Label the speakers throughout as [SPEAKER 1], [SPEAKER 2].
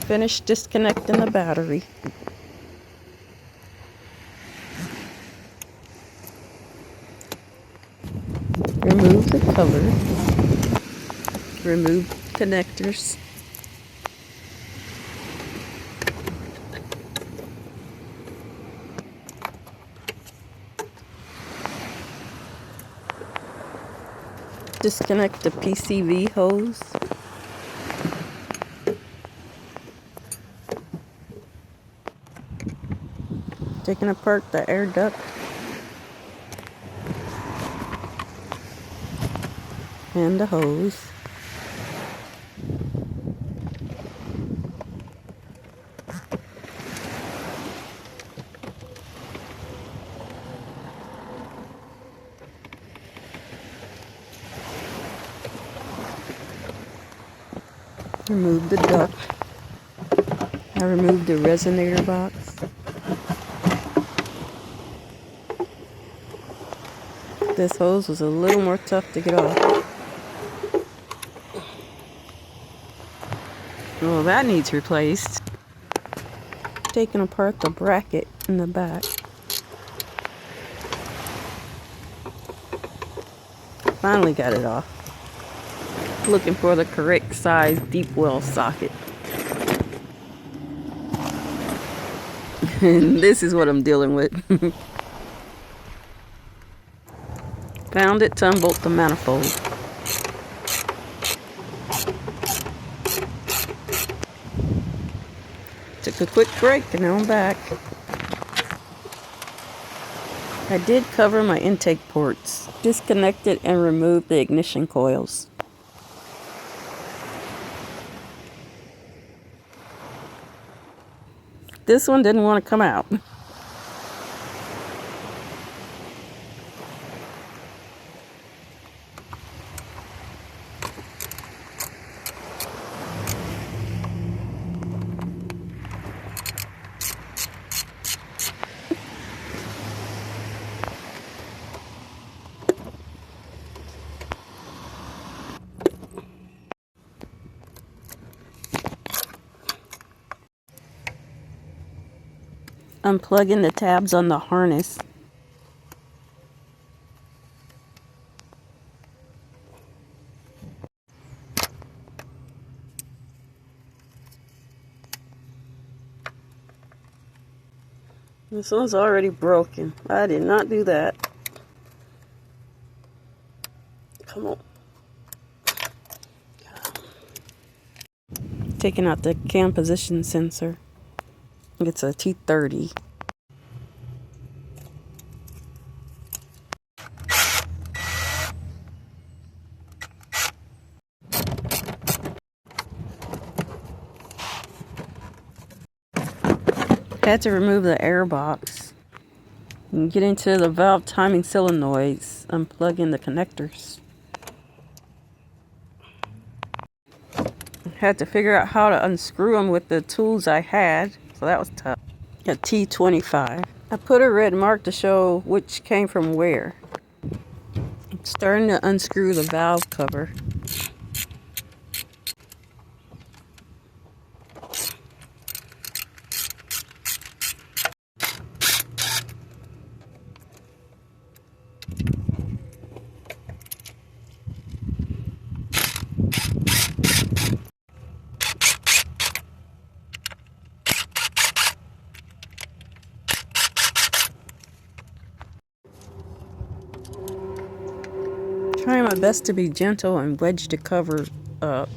[SPEAKER 1] Finished disconnecting the battery. Remove the cover. Remove connectors. Disconnect the PCV hose. Taking apart the air duct. And the hose. Remove the duct. I removed the resonator box. This hose was a little more tough to get off. Well, that needs replaced. Taking apart the bracket in the back. Finally got it off. Looking for the correct size deep well socket. And this is what I'm dealing with. Found it to unbolt the manifold. Took a quick break and now I'm back. I did cover my intake ports. Disconnected and removed the ignition coils. This one didn't want to come out. Unplugging the tabs on the harness. This one's already broken. I did not do that. Come on. Taking out the cam position sensor. It's a T30. Had to remove the air box. And get into the valve timing solenoids. Unplugging the connectors. Had to figure out how to unscrew them with the tools I had. So that was tough. A T25. I put a red mark to show which came from where. I'm starting to unscrew the valve cover. Trying my best to be gentle and wedge the cover up.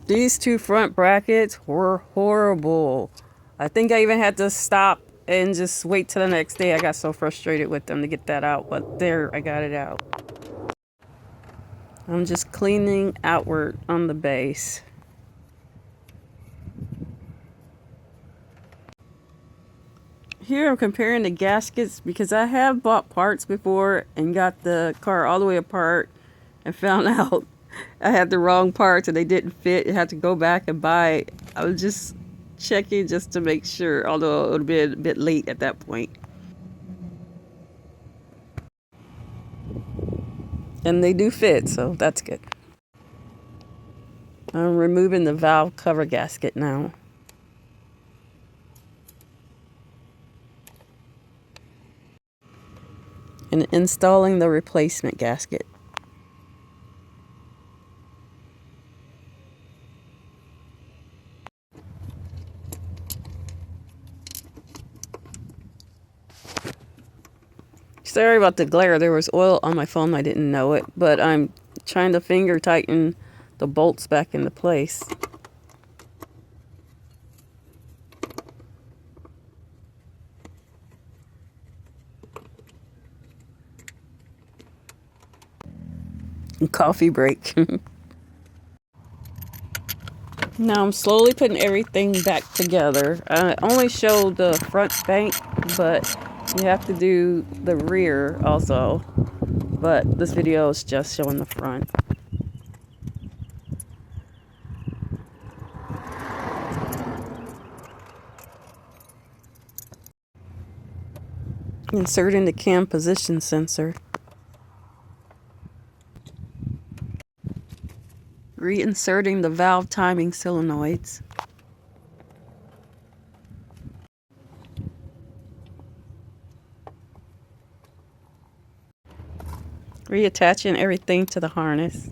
[SPEAKER 1] These two front brackets were horrible. I think I even had to stop and just wait till the next day. I got so frustrated with them to get that out, but there, I got it out. I'm just cleaning outward on the base. Here I'm comparing the gaskets because I have bought parts before and got the car all the way apart and found out I had the wrong parts and they didn't fit. I had to go back and buy. I was just checking just to make sure, although it would have been a bit late at that point. And they do fit, so that's good. I'm removing the valve cover gasket now. And installing the replacement gasket. Sorry about the glare. There was oil on my phone. I didn't know it, but I'm trying to finger tighten the bolts back into place. Coffee break. Now I'm slowly putting everything back together. I only showed the front bank, but you have to do the rear also. But this video is just showing the front. Inserting the cam position sensor. Reinserting the valve timing solenoids. Reattaching everything to the harness.